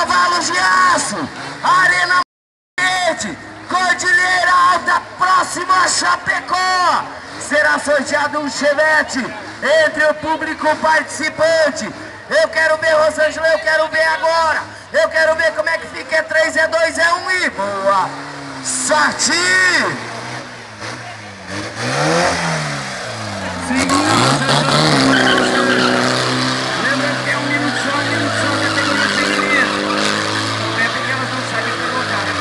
Cavalos de Aço, Arena Verde, Cordilheira Alta, próximo a Chapecó. Será sorteado um Chevette entre o público participante. Eu quero ver, Rosângela, eu quero ver agora. Eu quero ver como é que fica. É 3, é 2, é 1 e boa sorte! Segura, Rosângela. Lembrando que é 1 minuto só, categoria feminina. É porque elas não sabem colocar, né?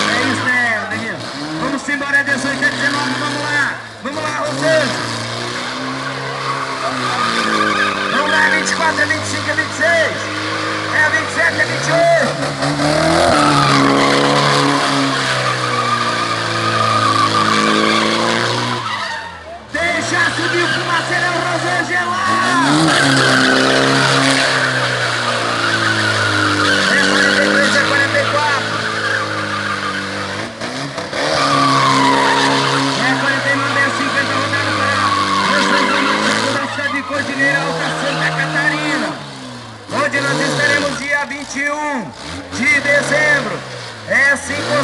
É isso, né, menino? Vamos embora, é 18, é 19, vamos lá. Vamos lá, Rosângela. Vamos lá, é 24, é 25, é 26. É 27, é 28. Deixa subir o fumaceirão, Rosângela. É 43, é 44. É 49, é 50 rodadas para Rosângela Machado da cidade de Cordilheira Alta, Santa Catarina, onde nós estaremos dia 21 de dezembro. É 5